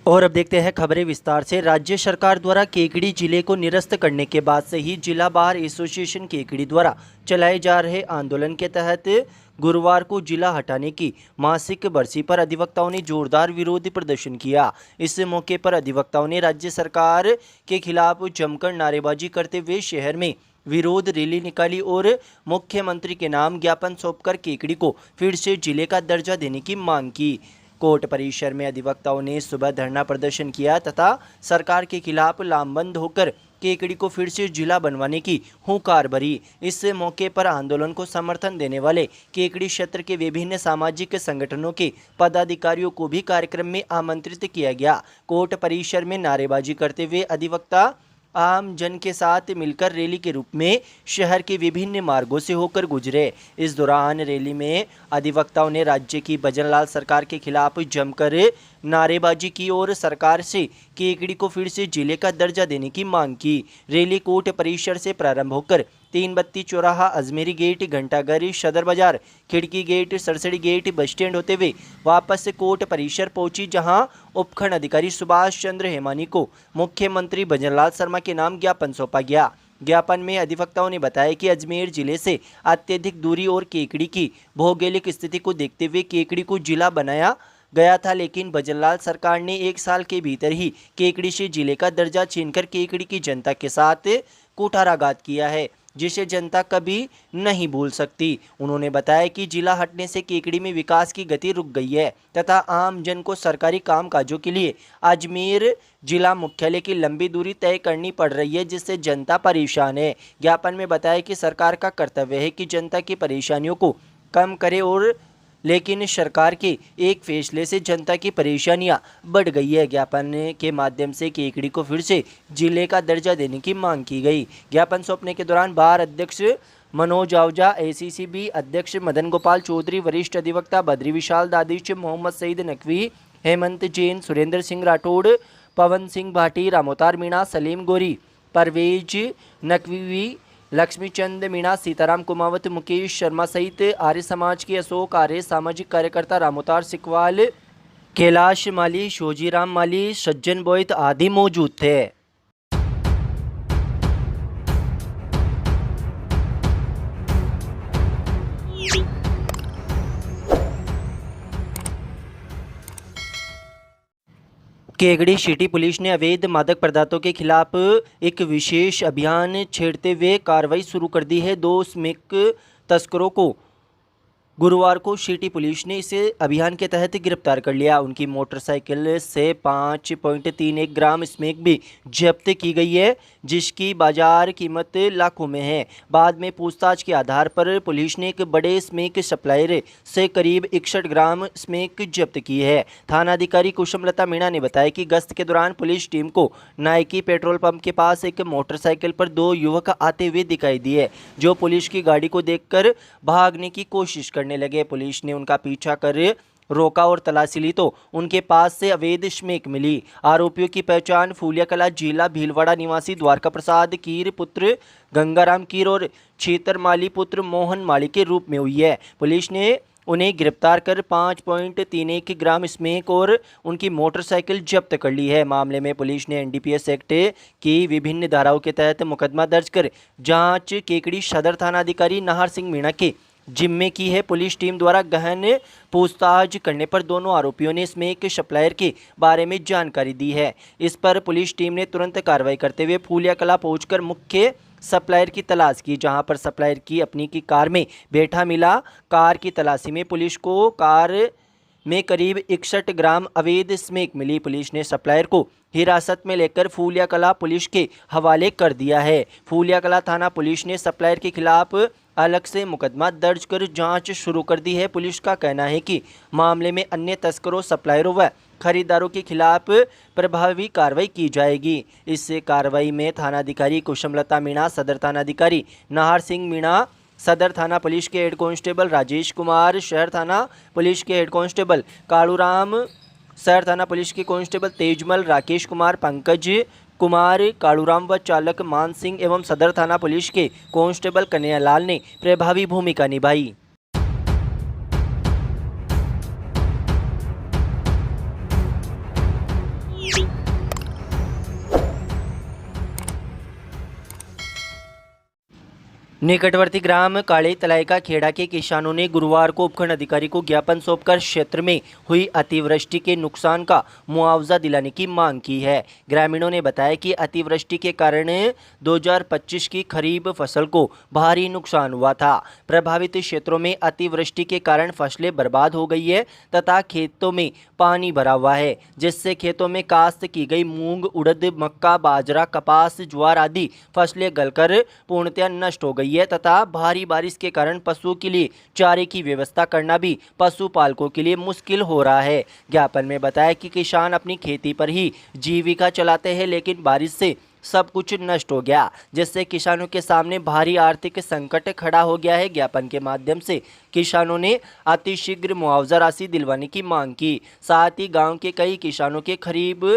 और अब देखते हैं खबरें विस्तार से। राज्य सरकार द्वारा केकड़ी जिले को निरस्त करने के बाद से ही जिला बार एसोसिएशन केकड़ी द्वारा चलाए जा रहे आंदोलन के तहत गुरुवार को जिला हटाने की मासिक बरसी पर अधिवक्ताओं ने जोरदार विरोध प्रदर्शन किया। इस मौके पर अधिवक्ताओं ने राज्य सरकार के खिलाफ जमकर नारेबाजी करते हुए शहर में विरोध रैली निकाली और मुख्यमंत्री के नाम ज्ञापन सौंपकर केकड़ी को फिर से जिले का दर्जा देने की मांग की। कोर्ट परिसर में अधिवक्ताओं ने सुबह धरना प्रदर्शन किया तथा सरकार के खिलाफ लामबंद होकर केकड़ी को फिर से जिला बनवाने की हुंकार भरी। इस मौके पर आंदोलन को समर्थन देने वाले केकड़ी क्षेत्र के विभिन्न सामाजिक संगठनों के पदाधिकारियों को भी कार्यक्रम में आमंत्रित किया गया। कोर्ट परिसर में नारेबाजी करते हुए अधिवक्ता आम जन के साथ मिलकर रैली के रूप में शहर के विभिन्न मार्गों से होकर गुजरे। इस दौरान रैली में अधिवक्ताओं ने राज्य की भजनलाल सरकार के खिलाफ जमकर नारेबाजी की और सरकार से केकड़ी को फिर से जिले का दर्जा देने की मांग की। रैली कोर्ट परिसर से प्रारंभ होकर तीन बत्ती चौराहा, अजमेरी गेट, घंटाघर, सदर बाजार, खिड़की gate, Sarsadi gate, bus stand होते हुए वापस कोर्ट परिसर पहुंची, जहां उपखंड अधिकारी सुभाष चंद्र हेमानी को मुख्यमंत्री भजनलाल शर्मा के नाम ज्ञापन सौंपा गया। ज्ञापन में अधिवक्ताओं ने बताया कि अजमेर जिले से अत्यधिक दूरी और केकड़ी की भौगोलिक स्थिति को देखते हुए केकड़ी को जिला बनाया गया था, लेकिन भजनलाल सरकार ने 1 साल के भीतर ही केकड़ी से जिले का दर्जा छीनकर केकड़ी की जनता के साथ कुठाराघात किया है, जिसे जनता कभी नहीं भूल सकती। उन्होंने बताया कि जिला हटने से केकड़ी में विकास की गति रुक गई है तथा आम जन को सरकारी कामकाजों के लिए अजमेर जिला मुख्यालय की लंबी दूरी तय करनी पड़ रही है, जिससे जनता परेशान है। ज्ञापन में बताया कि सरकार का कर्तव्य है कि जनता की परेशानियों को कम करे, और लेकिन सरकार के एक फैसले से जनता की परेशानियां बढ़ गई है। ज्ञापन के माध्यम से केकड़ी को फिर से जिले का दर्जा देने की मांग की गई। ज्ञापन सौंपने के दौरान बार अध्यक्ष मनोज आहूजा, एसीसीबी अध्यक्ष मदन गोपाल चौधरी, वरिष्ठ अधिवक्ता बद्री विशाल दादिश, मोहम्मद सईद नकवी, हेमंत जैन, सुरेंद्र सिंह राठौड़, पवन सिंह भाटी, रामोतार मीणा, सलीम गोरी, परवेज नकवी, लक्ष्मीचंद मीणा, सीताराम कुमावत, मुकेश शर्मा सहित आर्य समाज के अशोक आर्य, सामाजिक कार्यकर्ता रामोतार सिकवाल, कैलाश माली, शोजीराम माली, सज्जन बोइत आदि मौजूद थे। केकड़ी सिटी पुलिस ने अवैध मादक पदार्थों के खिलाफ एक विशेष अभियान छेड़ते हुए कार्रवाई शुरू कर दी है। 2 स्मैक तस्करों को गुरुवार को सिटी पुलिस ने इस अभियान के तहत गिरफ्तार कर लिया। उनकी मोटरसाइकिल से 5.31 ग्राम स्मैक भी जब्त की गई है, जिसकी बाजार कीमत लाखों में है। बाद में पूछताछ के आधार पर पुलिस ने एक बड़े स्मैक सप्लायर से करीब 61 ग्राम स्मैक जब्त की है। थानाधिकारी कुसुमलता मीणा ने बताया कि गश्त के दौरान पुलिस टीम को नाइकी पेट्रोल पंप के पास एक मोटरसाइकिल पर 2 युवक आते हुए दिखाई दिए, जो पुलिस की गाड़ी को देखकर भागने की कोशिश करने लगे। पुलिस ने उनका पीछा कर रोका और तलाशी ली तो उनके पास से अवैध स्मैक मिली। आरोपियों की पहचान फूलिया कला जिला भीलवाड़ा निवासी द्वारका प्रसाद कीर पुत्र गंगाराम कीर और छीतर माली पुत्र मोहन माली के रूप में हुई है। पुलिस ने उन्हें गिरफ्तार कर 5.31 ग्राम स्मैक और उनकी मोटरसाइकिल जब्त कर ली है। मामले में पुलिस ने एनडीपीएस एक्ट की विभिन्न धाराओं के तहत मुकदमा दर्ज कर जांच केकड़ी सदर थानाधिकारी नाहर सिंह मीणा के जिम्मे की है। पुलिस टीम द्वारा गहन पूछताछ करने पर दोनों आरोपियों ने स्मैक सप्लायर के बारे में जानकारी दी है। इस पर पुलिस टीम ने तुरंत कार्रवाई करते हुए फूलिया कला पहुंचकर मुख्य सप्लायर की तलाश की, जहां पर सप्लायर की अपनी की कार में बैठा मिला। कार की तलाशी में पुलिस को कार में करीब 61 ग्राम अवैध स्मैक मिली। पुलिस ने सप्लायर को हिरासत में लेकर फूलिया कला पुलिस के हवाले कर दिया है। फूलिया कला थाना पुलिस ने सप्लायर के खिलाफ अलग से मुकदमा दर्ज कर जांच शुरू कर दी है। पुलिस का कहना है कि मामले में अन्य तस्करों, सप्लायरों व खरीदारों के खिलाफ प्रभावी कार्रवाई की जाएगी। इस कार्रवाई में थानाधिकारी कुसुमलता मीणा, सदर थानाधिकारी नाहर सिंह मीणा, सदर थाना पुलिस के हेड कांस्टेबल राजेश कुमार, शहर थाना पुलिस के हेड कांस्टेबल कालूराम, शहर थाना पुलिस के कांस्टेबल तेजमल, राकेश कुमार, पंकज कुमार, कालूराम व चालक मान सिंह एवं सदर थाना पुलिस के कांस्टेबल कन्हैयालाल ने प्रभावी भूमिका निभाई। निकटवर्ती ग्राम काली तलाई का खेड़ा के किसानों ने गुरुवार को उपखंड अधिकारी को ज्ञापन सौंपकर क्षेत्र में हुई अतिवृष्टि के नुकसान का मुआवजा दिलाने की मांग की है। ग्रामीणों ने बताया कि अतिवृष्टि के कारण 2025 की खरीफ फसल को भारी नुकसान हुआ था। प्रभावित क्षेत्रों में अतिवृष्टि के कारण फसलें बर्बाद हो गई है तथा खेतों में पानी भरा हुआ है, जिससे खेतों में काश्त की गई मूंग, उड़द, मक्का, बाजरा, कपास, ज्वार आदि फसलें गलकर पूर्णतया नष्ट हो गई है तथा भारी बारिश के कारण पशुओं के लिए चारे की व्यवस्था करना भी पशुपालकों के लिए मुश्किल हो रहा है। ज्ञापन में बताया कि किसान अपनी खेती पर ही जीविका चलाते हैं, लेकिन बारिश से सब कुछ नष्ट हो गया, जिससे किसानों के सामने भारी आर्थिक संकट खड़ा हो गया है। ज्ञापन के माध्यम से किसानों ने अतिशीघ्र मुआवजा राशि दिलवाने की मांग की। साथ ही गांव के कई किसानों के खरीफ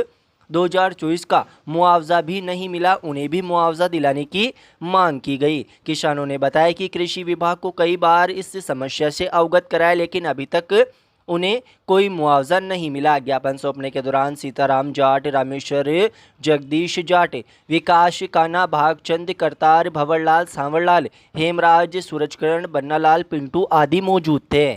2024 का मुआवजा भी नहीं मिला, उन्हें भी मुआवजा दिलाने की मांग की गई। किसानों ने बताया कि कृषि विभाग को कई बार इस समस्या से अवगत कराया, लेकिन अभी तक उन्हें कोई मुआवजा नहीं मिला। ज्ञापन सौंपने के दौरान सीताराम जाट, रामेश्वर जगदीश जाट, विकास काना, भागचंद करतार, भंवरलाल, सांवरलाल, हेमराज, सूरजकरण, बन्नालाल, पिंटू आदि मौजूद थे।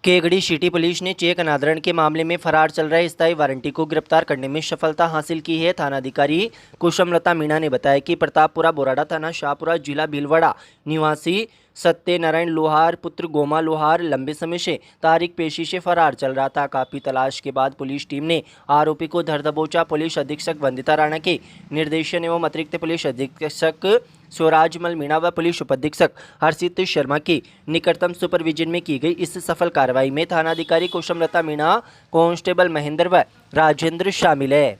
केगड़ी सिटी पुलिस ने चेक अनादरण के मामले में फरार चल रहे स्थायी वारंटी को गिरफ्तार करने में सफलता हासिल की है। थानाधिकारी कुसुमलता मीणा ने बताया कि प्रतापपुरा बोराडा थाना शाहपुरा जिला भीलवाड़ा निवासी सत्यनारायण लोहार पुत्र गोमा लोहार लंबे समय से तारीख पेशी से फरार चल रहा था। काफी तलाश के बाद पुलिस टीम ने आरोपी को धर दबोचा। पुलिस अधीक्षक वंदिता राणा के निर्देशन एवं अतिरिक्त पुलिस अधीक्षक स्वराजमल मीणा व पुलिस उपाधीक्षक हर्षित शर्मा की निकटतम सुपरविजन में की गई इस सफल कार्रवाई में थानाधिकारी कुसुमलता मीणा, कांस्टेबल महेंद्र व राजेंद्र शामिल है।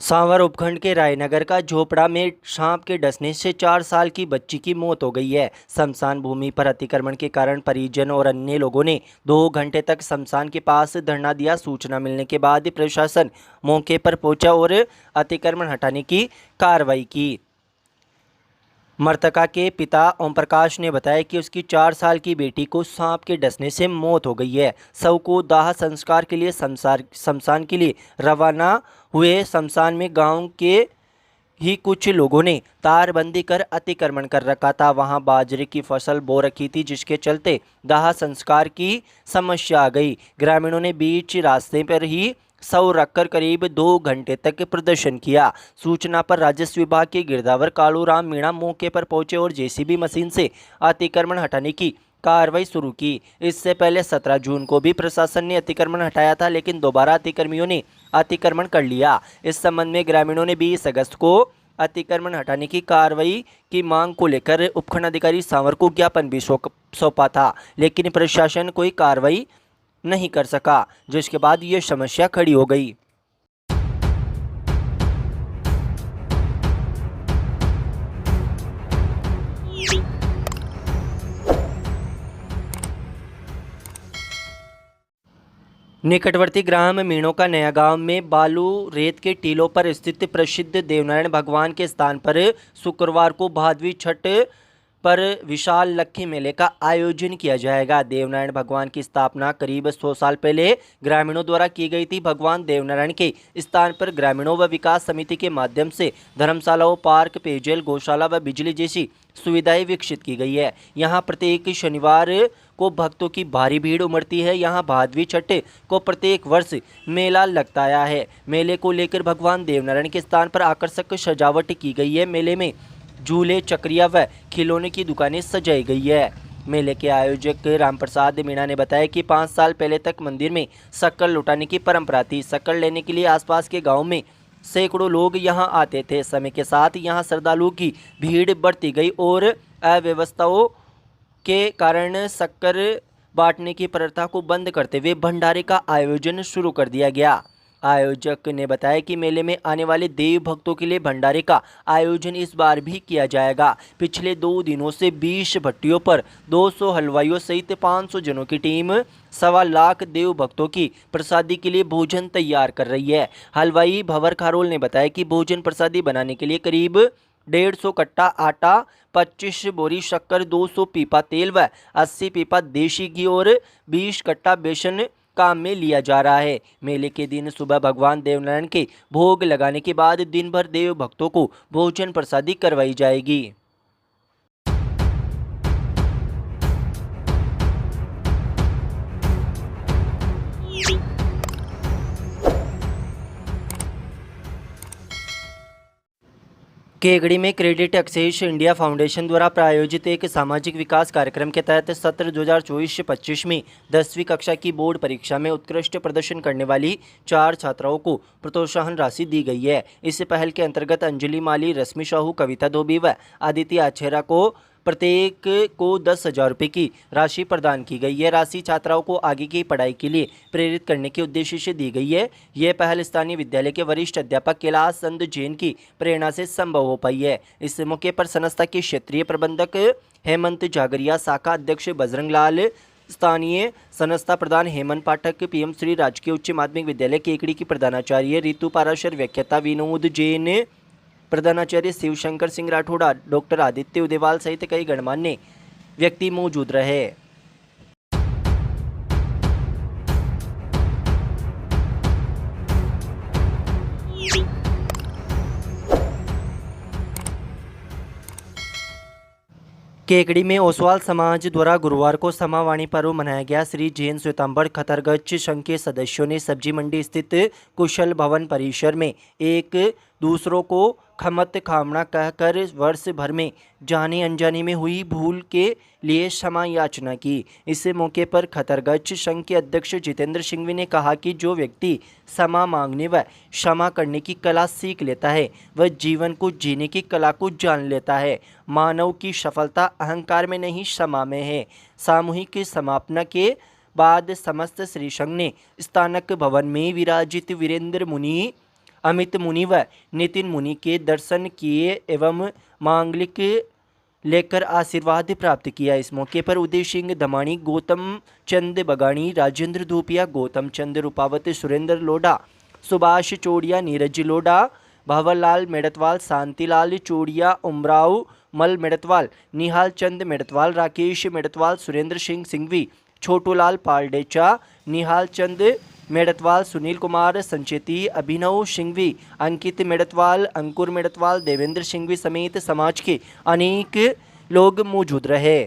सांवर उपखंड के रायनगर का झोपड़ा में सांप के डसने से 4 साल की बच्ची की मौत हो गई है। शमशान भूमि पर अतिक्रमण के कारण परिजन और अन्य लोगों ने 2 घंटे तक शमशान के पास धरना दिया। सूचना मिलने के बाद प्रशासन मौके पर पहुंचा और अतिक्रमण हटाने की कार्रवाई की। मृतका के पिता ओम प्रकाश ने बताया कि उसकी 4 साल की बेटी को सांप के डसने से मौत हो गई है। शव को दाह संस्कार के लिए शमशान के लिए रवाना हुए। शमशान में गांव के ही कुछ लोगों ने तारबंदी कर अतिक्रमण कर रखा था। वहां बाजरे की फसल बो रखी थी, जिसके चलते दाह संस्कार की समस्या आ गई। ग्रामीणों ने बीच रास्ते पर ही शव रखकर करीब 2 घंटे तक प्रदर्शन किया। सूचना पर राजस्व विभाग के गिरदावर कालूराम मीणा मौके पर पहुंचे और जेसीबी मशीन से अतिक्रमण हटाने की कार्रवाई शुरू की। इससे पहले 17 जून को भी प्रशासन ने अतिक्रमण हटाया था, लेकिन दोबारा अतिक्रमियों ने अतिक्रमण कर लिया। इस संबंध में ग्रामीणों ने 20 अगस्त को अतिक्रमण हटाने की कार्रवाई की मांग को लेकर उपखंड अधिकारी सांवर को ज्ञापन भी सौंपा था, लेकिन प्रशासन कोई कार्रवाई नहीं कर सका, जिसके बाद ये समस्या खड़ी हो गई। निकटवर्ती ग्राम मीणों का नया गांव में बालू रेत के टीलों पर स्थित प्रसिद्ध देवनारायण भगवान के स्थान पर शुक्रवार को भादवी छठ पर विशाल लक्खी मेले का आयोजन किया जाएगा। देवनारायण भगवान की स्थापना करीब 100 साल पहले ग्रामीणों द्वारा की गई थी। भगवान देवनारायण के स्थान पर ग्रामीणों व विकास समिति के माध्यम से धर्मशालाओं, पार्क, पेयजल, गौशाला व बिजली जैसी सुविधाएं विकसित की गई है। यहाँ प्रत्येक शनिवार को भक्तों की भारी भीड़ उमड़ती है। यहाँ भादवी छठ को प्रत्येक वर्ष मेला लगता आया है। मेले को लेकर भगवान देवनारायण के स्थान पर आकर्षक सजावट की गई है। मेले में झूले, चक्रिया व खिलौने की दुकानें सजाई गई है। मेले के आयोजक रामप्रसाद मीणा ने बताया कि 5 साल पहले तक मंदिर में शक्कर लुटाने की परंपरा थी। शक्कर लेने के लिए आसपास के गांव में सैकड़ों लोग यहां आते थे। समय के साथ यहां श्रद्धालुओं की भीड़ बढ़ती गई और अव्यवस्थाओं के कारण शक्कर बांटने की प्रथा को बंद करते हुए भंडारे का आयोजन शुरू कर दिया गया। आयोजक ने बताया कि मेले में आने वाले देव भक्तों के लिए भंडारे का आयोजन इस बार भी किया जाएगा। पिछले 2 दिनों से 20 भट्टियों पर 200 हलवाइयों सहित 500 जनों की टीम 1.25 लाख देव भक्तों की प्रसादी के लिए भोजन तैयार कर रही है। हलवाई भंवर खारोल ने बताया कि भोजन प्रसादी बनाने के लिए करीब 150 कट्टा आटा, 25 बोरी शक्कर, 200 पीपा तेल व 80 पीपा देशी घी और 20 कट्टा बेसन काम में लिया जा रहा है। मेले के दिन सुबह भगवान देवनारायण के भोग लगाने के बाद दिन भर देव भक्तों को भोजन प्रसादी करवाई जाएगी। केगड़ी में क्रेडिट एक्सेस इंडिया फाउंडेशन द्वारा प्रायोजित एक सामाजिक विकास कार्यक्रम के तहत सत्र 2024-25 में 10वीं कक्षा की बोर्ड परीक्षा में उत्कृष्ट प्रदर्शन करने वाली 4 छात्राओं को प्रोत्साहन राशि दी गई है। इस पहल के अंतर्गत अंजलि माली, रश्मि साहू, कविता धोबी व आदित्य आछेरा को प्रत्येक को 10,000 रुपये की राशि प्रदान की गई है। राशि छात्राओं को आगे की पढ़ाई के लिए प्रेरित करने के उद्देश्य से दी गई है। यह पहल स्थानीय विद्यालय के वरिष्ठ अध्यापक कैलाश चंद जैन की प्रेरणा से संभव हो पाई है। इस मौके पर संस्था के क्षेत्रीय प्रबंधक हेमंत जागरिया, शाखा अध्यक्ष बजरंग लाल, स्थानीय संस्था प्रधान हेमंत पाठक, पीएम श्री राजकीय उच्च माध्यमिक विद्यालय केकड़ी की प्रधानाचार्य रितु पाराशर, व्याख्याता विनोद जैन, प्रधानाचार्य शिवशंकर सिंह राठौड़, डॉक्टर आदित्य उदेवाल सहित कई गणमान्य व्यक्ति मौजूद रहे। केकड़ी में ओसवाल समाज द्वारा गुरुवार को समावाणी पर्व मनाया गया। श्री जैन श्वेतांबर खतरगच्छ संघ के सदस्यों ने सब्जी मंडी स्थित कुशल भवन परिसर में एक दूसरों को खमत खामना कहकर वर्ष भर में जाने अनजाने में हुई भूल के लिए क्षमा याचना की। इस मौके पर खतरगच्छ संघ के अध्यक्ष जितेंद्र सिंघवी ने कहा कि जो व्यक्ति क्षमा मांगने व क्षमा करने की कला सीख लेता है वह जीवन को जीने की कला को जान लेता है। मानव की सफलता अहंकार में नहीं, क्षमा में है। सामूहिक समापना के बाद समस्त श्री संघ ने स्थानक भवन में विराजित वीरेंद्र मुनि, अमित मुनि व नितिन मुनि के दर्शन किए एवं मांगलिक लेकर आशीर्वाद प्राप्त किया। इस मौके पर उदय सिंह धमाणी, गौतम चंद बगानी, राजेंद्र धूपिया, गौतम चंद रूपावत, सुरेंद्र लोढ़ा, सुभाष चोड़िया, नीरज लोढ़ा, भंवरलाल मेड़तवाल, शांतिलाल चोड़िया, उमराव मल मेड़तवाल, निहाल चंद मेड़तवाल, राकेश मेड़तवाल, सुरेंद्र सिंह सिंघवी, छोटूलाल पालडेचा, निहाल चंद मेड़तवाल, सुनील कुमार संचेती, अभिनव सिंघवी, अंकित मेड़तवाल, अंकुर मेड़तवाल, देवेंद्र सिंघवी समेत समाज के अनेक लोग मौजूद रहे।